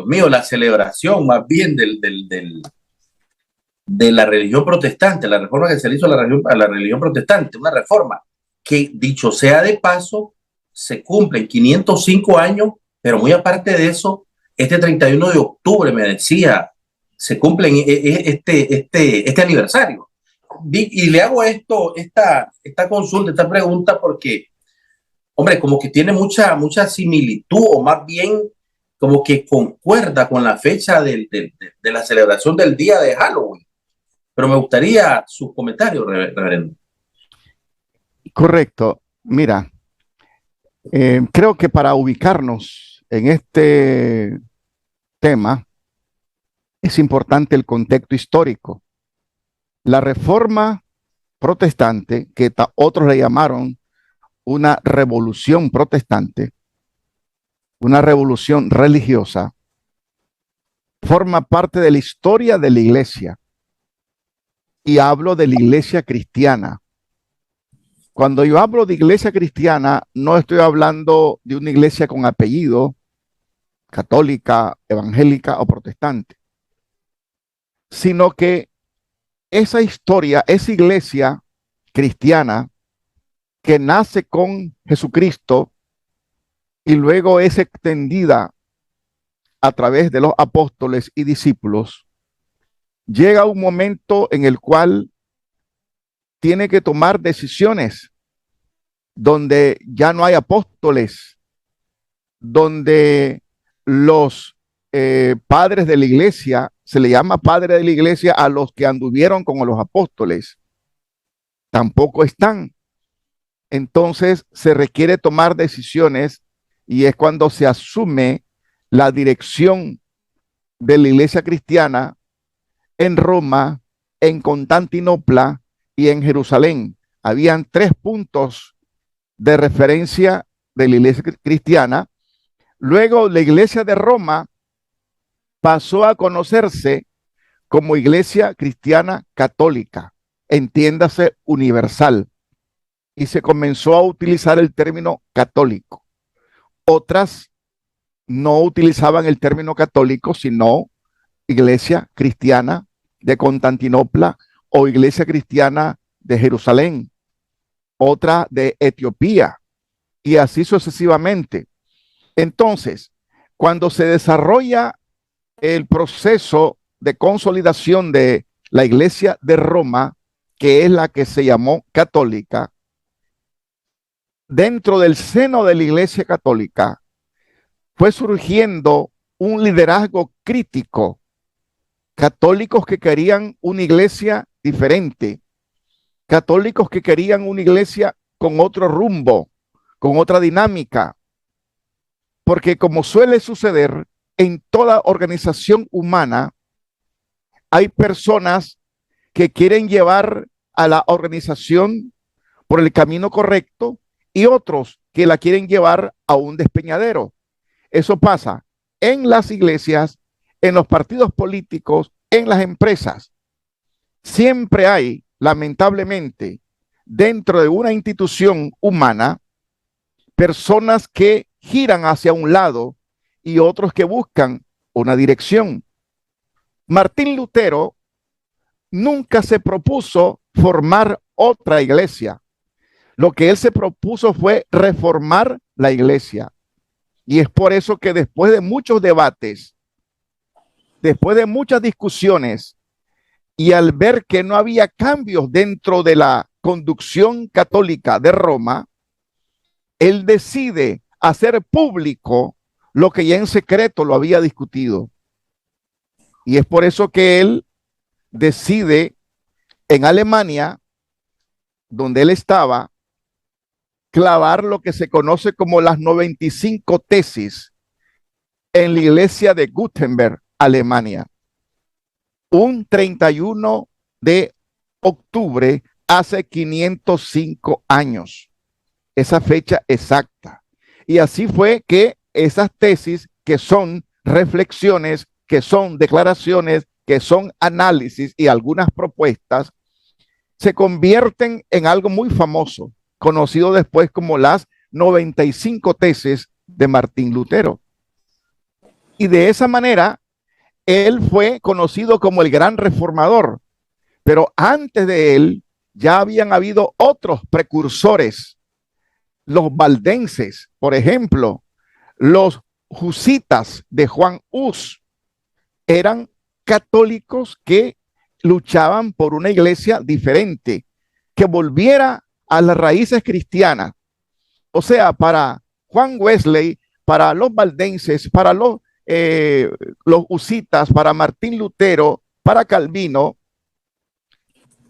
mío, la celebración más bien de la religión protestante, la reforma que se le hizo a la religión protestante, una reforma que, dicho sea de paso, se cumplen 505 años, pero muy aparte de eso, este 31 de octubre, me decía, se cumplen este aniversario. Y le hago esta consulta, esta pregunta, porque, hombre, como que tiene mucha similitud, o más bien como que concuerda con la fecha de la celebración del día de Halloween. Pero me gustaría sus comentarios, reverendo. Correcto. Mira, creo que para ubicarnos en este tema es importante el contexto histórico. La reforma protestante, que otros le llamaron una revolución protestante, una revolución religiosa, forma parte de la historia de la iglesia. Y hablo de la iglesia cristiana. Cuando yo hablo de iglesia cristiana, no estoy hablando de una iglesia con apellido, católica, evangélica o protestante, sino que esa historia, esa iglesia cristiana que nace con Jesucristo y luego es extendida a través de los apóstoles y discípulos, llega un momento en el cual tiene que tomar decisiones donde ya no hay apóstoles, donde los padres de la iglesia, se le llama padre de la iglesia a los que anduvieron con los apóstoles, tampoco están. Entonces se requiere tomar decisiones y es cuando se asume la dirección de la iglesia cristiana en Roma, en Constantinopla y en Jerusalén. Habían 3 puntos de referencia de la iglesia cristiana. Luego la iglesia de Roma pasó a conocerse como iglesia cristiana católica, entiéndase universal, y se comenzó a utilizar el término católico. Otras no utilizaban el término católico, sino iglesia cristiana de Constantinopla o iglesia cristiana de Jerusalén, otra de Etiopía, y así sucesivamente. Entonces, cuando se desarrolla el proceso de consolidación de la iglesia de Roma, que es la que se llamó católica, dentro del seno de la iglesia católica fue surgiendo un liderazgo crítico, católicos que querían una iglesia diferente, católicos que querían una iglesia con otro rumbo, con otra dinámica, porque como suele suceder en toda organización humana, hay personas que quieren llevar a la organización por el camino correcto y otros que la quieren llevar a un despeñadero. Eso pasa en las iglesias, en los partidos políticos, en las empresas. Siempre hay, lamentablemente, dentro de una institución humana, personas que giran hacia un lado y otros que buscan una dirección. Martín Lutero nunca se propuso formar otra iglesia. Lo que él se propuso fue reformar la iglesia. Y es por eso que después de muchos debates, después de muchas discusiones, y al ver que no había cambios dentro de la conducción católica de Roma, él decide hacer público lo que ya en secreto lo había discutido. Y es por eso que él decide en Alemania, donde él estaba, clavar lo que se conoce como las 95 tesis en la iglesia de Gutenberg, Alemania. Un 31 de octubre hace 505 años. esa fecha exacta. Y así fue que esas tesis, que son reflexiones, que son declaraciones, que son análisis y algunas propuestas, se convierten en algo muy famoso, conocido después como las 95 tesis de Martín Lutero. Y de esa manera, él fue conocido como el gran reformador, pero antes de él ya habían habido otros precursores, los valdenses, por ejemplo, los husitas de Juan Hus, eran católicos que luchaban por una iglesia diferente, que volviera a las raíces cristianas. O sea, para Juan Wesley, para los valdenses, para los husitas, para Martín Lutero, para Calvino,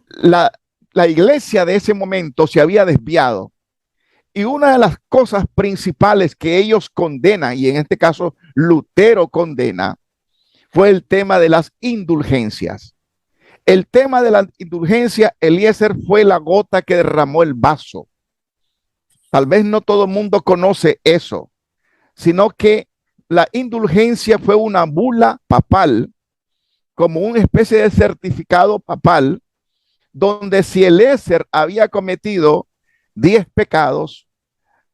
la iglesia de ese momento se había desviado. Y una de las cosas principales que ellos condenan, y en este caso Lutero condena, fue el tema de las indulgencias. El tema de la indulgencia, Eliezer, fue la gota que derramó el vaso. Tal vez no todo el mundo conoce eso, sino que la indulgencia fue una bula papal, como una especie de certificado papal, donde si Eliezer había cometido 10 pecados,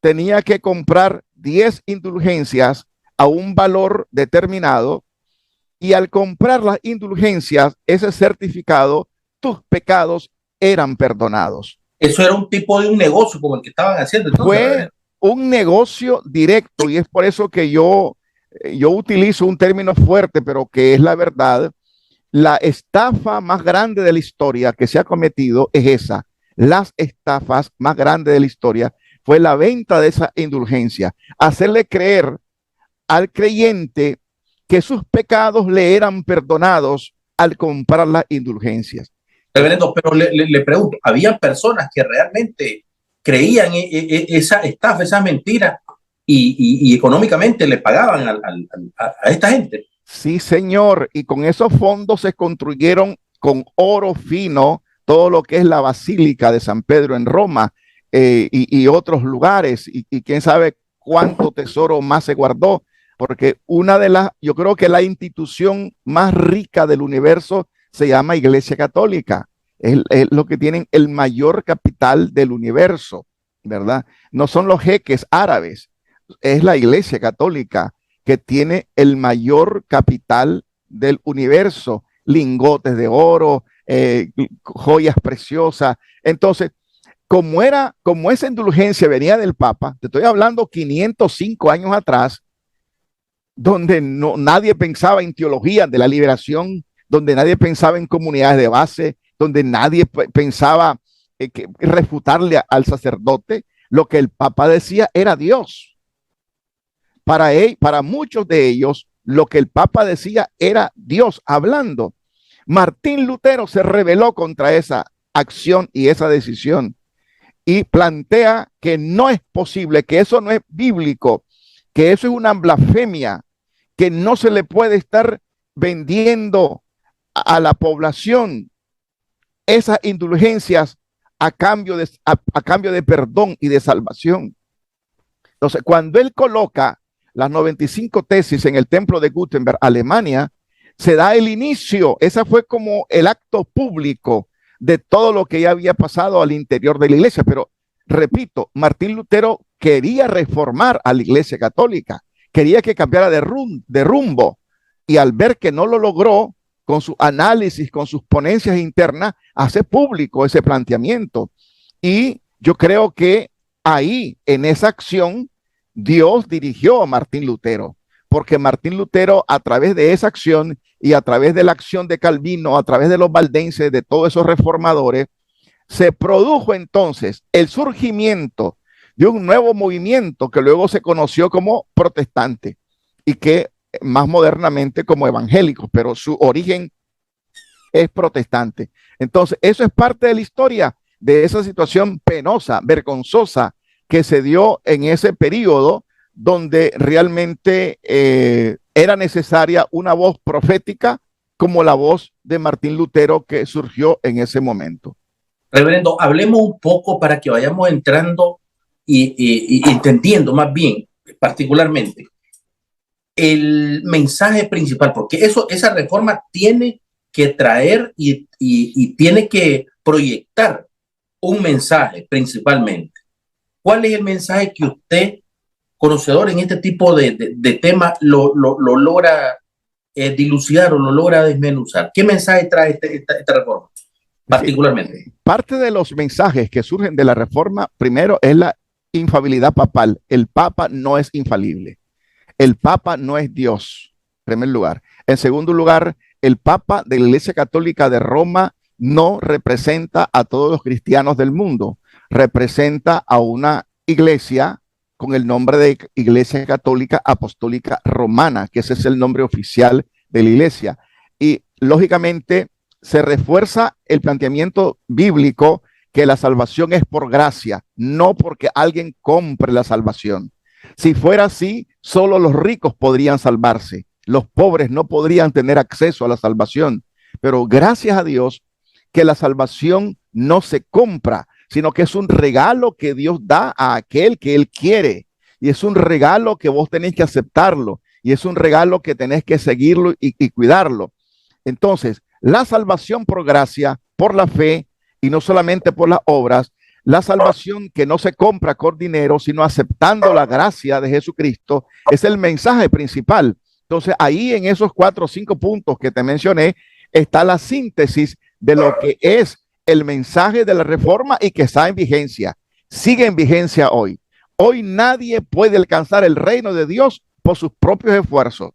tenía que comprar 10 indulgencias a un valor determinado, y al comprar las indulgencias, ese certificado, tus pecados eran perdonados. Eso era un tipo de un negocio como el que estaban haciendo. Entonces, fue un negocio directo, y es por eso que yo utilizo un término fuerte, pero que es la verdad. La estafa más grande de la historia que se ha cometido es esa. Las estafas más grandes de la historia fue la venta de esa indulgencia. Hacerle creer al creyente que sus pecados le eran perdonados al comprar las indulgencias. Reverendo, pero le pregunto, ¿había personas que realmente creían esa estafa, esa mentira y económicamente le pagaban a esta gente? Sí, señor, y con esos fondos se construyeron con oro fino todo lo que es la Basílica de San Pedro en Roma, y otros lugares, y quién sabe cuánto tesoro más se guardó, porque yo creo que la institución más rica del universo se llama Iglesia Católica. Es lo que tienen el mayor capital del universo, ¿verdad? No son los jeques árabes, es la Iglesia Católica que tiene el mayor capital del universo, lingotes de oro, joyas preciosas. Entonces, como esa indulgencia venía del Papa, te estoy hablando 505 años atrás, donde nadie pensaba en teología de la liberación, donde nadie pensaba en comunidades de base, donde nadie pensaba refutarle al sacerdote, lo que el Papa decía era Dios. Para muchos de ellos, lo que el Papa decía era Dios hablando. Martín Lutero se rebeló contra esa acción y esa decisión, y plantea que no es posible, que eso no es bíblico, que eso es una blasfemia, que no se le puede estar vendiendo a la población esas indulgencias a cambio de perdón y de salvación. Entonces, cuando él coloca las 95 tesis en el templo de Gutenberg, Alemania, se da el inicio. Ese fue como el acto público de todo lo que ya había pasado al interior de la iglesia. Pero, repito, Martín Lutero quería reformar a la iglesia católica, quería que cambiara de rumbo, y al ver que no lo logró, con su análisis, con sus ponencias internas, hace público ese planteamiento. Y yo creo que ahí, en esa acción, Dios dirigió a Martín Lutero, porque Martín Lutero, a través de esa acción y a través de la acción de Calvino, a través de los valdenses, de todos esos reformadores, se produjo entonces el surgimiento de un nuevo movimiento que luego se conoció como protestante, y que más modernamente como evangélicos, pero su origen es protestante. Entonces, eso es parte de la historia de esa situación penosa, vergonzosa, que se dio en ese periodo, donde realmente era necesaria una voz profética como la voz de Martín Lutero, que surgió en ese momento. Reverendo, hablemos un poco para que vayamos entrando y entendiendo más bien, particularmente, el mensaje principal, porque esa reforma tiene que traer y tiene que proyectar un mensaje principalmente. ¿Cuál es el mensaje que usted, conocedor en este tipo de temas, lo logra dilucidar o lo logra desmenuzar? ¿Qué mensaje trae esta reforma particularmente? Sí. Parte de los mensajes que surgen de la reforma, primero, es la infalibilidad papal. El Papa no es infalible. El Papa no es Dios, en primer lugar. En segundo lugar, el Papa de la Iglesia Católica de Roma no representa a todos los cristianos del mundo. Representa a una iglesia con el nombre de Iglesia Católica Apostólica Romana, que ese es el nombre oficial de la iglesia. Y lógicamente se refuerza el planteamiento bíblico que la salvación es por gracia, no porque alguien compre la salvación. Si fuera así, solo los ricos podrían salvarse. Los pobres no podrían tener acceso a la salvación. Pero gracias a Dios que la salvación no se compra, sino que es un regalo que Dios da a aquel que Él quiere. Y es un regalo que vos tenés que aceptarlo. Y es un regalo que tenés que seguirlo y cuidarlo. Entonces, la salvación por gracia, por la fe, y no solamente por las obras, la salvación que no se compra con dinero, sino aceptando la gracia de Jesucristo, es el mensaje principal. Entonces, ahí en esos 4 o 5 puntos que te mencioné, está la síntesis de lo que es el mensaje de la reforma y que está en vigencia. Sigue en vigencia hoy. Hoy nadie puede alcanzar el reino de Dios por sus propios esfuerzos.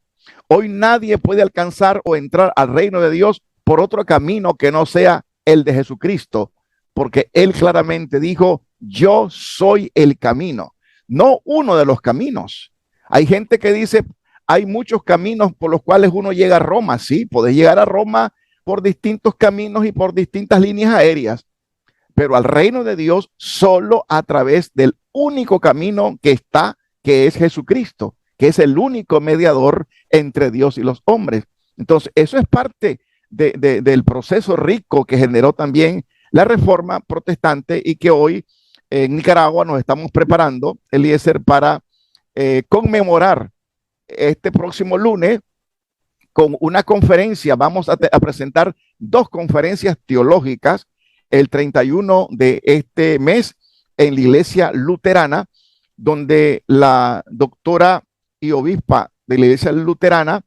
Hoy nadie puede alcanzar o entrar al reino de Dios por otro camino que no sea el de Jesucristo, porque Él claramente dijo, yo soy el camino, no uno de los caminos. Hay gente que dice, hay muchos caminos por los cuales uno llega a Roma. Sí, podés llegar a Roma por distintos caminos y por distintas líneas aéreas, pero al reino de Dios solo a través del único camino que está, que es Jesucristo, que es el único mediador entre Dios y los hombres. Entonces, eso es parte del proceso rico que generó también la reforma protestante y que hoy en Nicaragua nos estamos preparando, Eliezer, para conmemorar este próximo lunes con una conferencia. Vamos a presentar 2 conferencias teológicas el 31 de este mes en la iglesia luterana, donde la doctora y obispa de la iglesia luterana,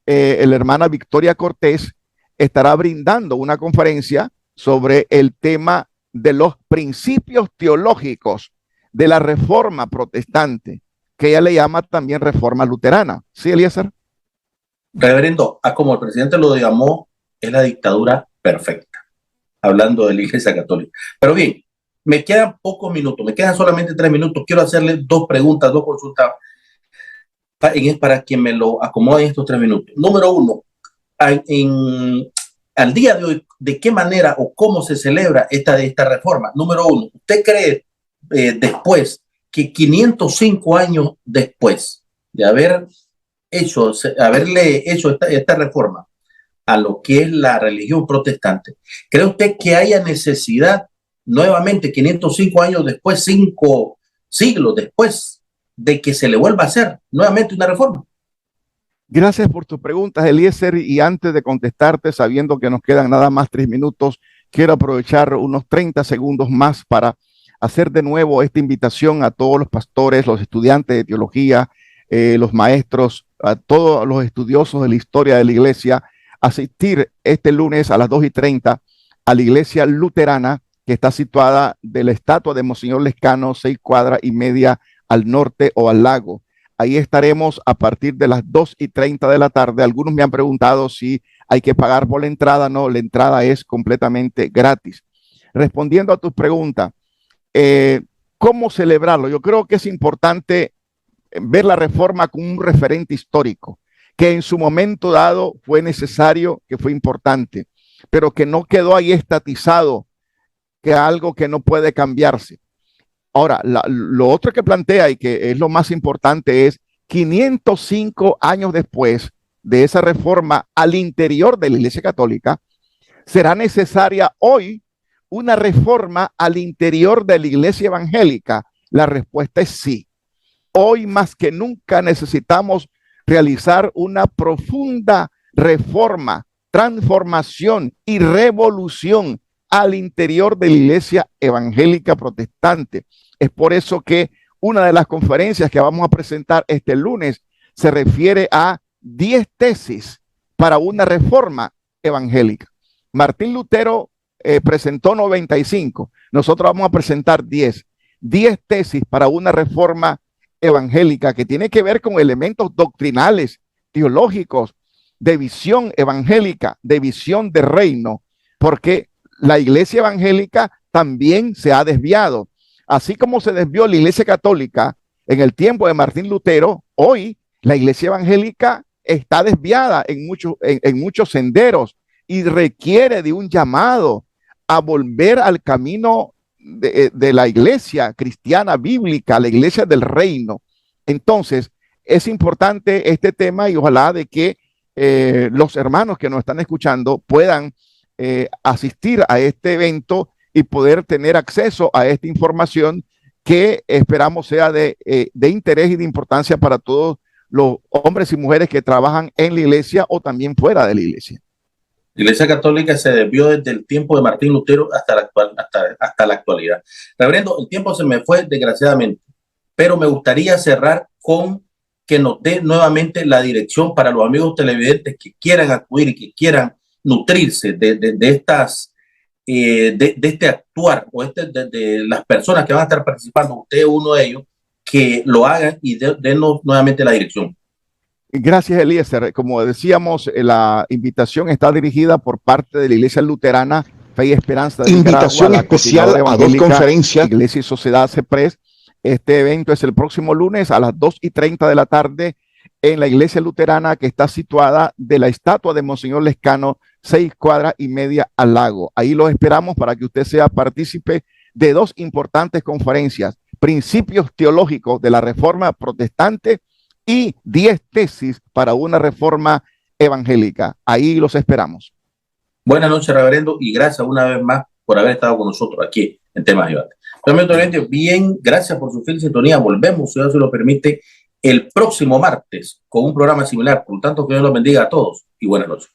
la hermana Victoria Cortés, estará brindando una conferencia sobre el tema de los principios teológicos de la reforma protestante, que ella le llama también reforma luterana. ¿Sí, Eliezer? Reverendo, como el presidente lo llamó, es la dictadura perfecta, hablando de la Iglesia Católica. Pero bien, me quedan pocos minutos, me quedan solamente 3 minutos. Quiero hacerle 2 preguntas, 2 consultas para quien me lo acomode en estos 3 minutos. Número 1, al día de hoy, ¿de qué manera o cómo se celebra esta reforma? Número 1, ¿usted cree después que 505 años después de haberle hecho esta reforma a lo que es la religión protestante, cree usted que haya necesidad nuevamente 505 años después, 5 siglos después, de que se le vuelva a hacer nuevamente una reforma? Gracias por tus preguntas, Eliezer, y antes de contestarte, sabiendo que nos quedan nada más 3 minutos, quiero aprovechar unos 30 segundos más para hacer de nuevo esta invitación a todos los pastores, los estudiantes de teología, los maestros, a todos los estudiosos de la historia de la iglesia, asistir este lunes a las 2:30 a la iglesia luterana que está situada de la estatua de Monseñor Lescano, 6 cuadras y media al norte o al lago. Ahí estaremos a partir de las 2:30 de la tarde. Algunos me han preguntado si hay que pagar por la entrada. No, la entrada es completamente gratis. Respondiendo a tus preguntas, ¿cómo celebrarlo? Yo creo que es importante ver la reforma como un referente histórico, que en su momento dado fue necesario, que fue importante, pero que no quedó ahí estatizado, que algo que no puede cambiarse. Ahora, lo otro que plantea y que es lo más importante es 505 años después de esa reforma al interior de la Iglesia Católica, será necesaria hoy una reforma al interior de la Iglesia Evangélica, La respuesta es sí. Hoy más que nunca necesitamos realizar una profunda reforma, transformación y revolución al interior de la Iglesia Evangélica Protestante. Es por eso que una de las conferencias que vamos a presentar este lunes se refiere a 10 tesis para una reforma evangélica. Martín Lutero presentó 95. Nosotros vamos a presentar 10 tesis para una reforma evangélica que tiene que ver con elementos doctrinales, teológicos, de visión evangélica, de visión de reino, porque la iglesia evangélica también se ha desviado. Así como se desvió la iglesia católica en el tiempo de Martín Lutero, hoy la iglesia evangélica está desviada en muchos senderos y requiere de un llamado a volver al camino de la iglesia cristiana bíblica, la iglesia del reino. Entonces, es importante este tema y ojalá de que los hermanos que nos están escuchando puedan asistir a este evento y poder tener acceso a esta información que esperamos sea de interés y de importancia para todos los hombres y mujeres que trabajan en la iglesia o también fuera de la iglesia. La Iglesia Católica se desvió desde el tiempo de Martín Lutero hasta la actualidad. Reverendo, el tiempo se me fue desgraciadamente, pero me gustaría cerrar con que nos dé nuevamente la dirección para los amigos televidentes que quieran acudir y que quieran nutrirse de este actuar o de las personas que van a estar participando. Usted es uno de ellos, que lo hagan y denos nuevamente la dirección. Gracias, Eliezer. Como decíamos, la invitación está dirigida por parte de la Iglesia Luterana Fe y Esperanza de Invitación Nicaragua, especial a 2 conferencias. Iglesia y Sociedad CEPRES. Este evento es el próximo lunes a las 2:30 de la tarde en la Iglesia Luterana que está situada de la estatua de Monseñor Lescano, 6 cuadras y media al lago. Ahí los esperamos para que usted sea partícipe de 2 importantes conferencias: principios teológicos de la Reforma Protestante y 10 tesis para una reforma evangélica. Ahí los esperamos. Buenas noches, reverendo, y gracias una vez más por haber estado con nosotros aquí en Temas de Debate. Bien, gracias por su fiel sintonía. Volvemos, si Dios se lo permite, el próximo martes con un programa similar. Por lo tanto, que Dios los bendiga a todos y buenas noches.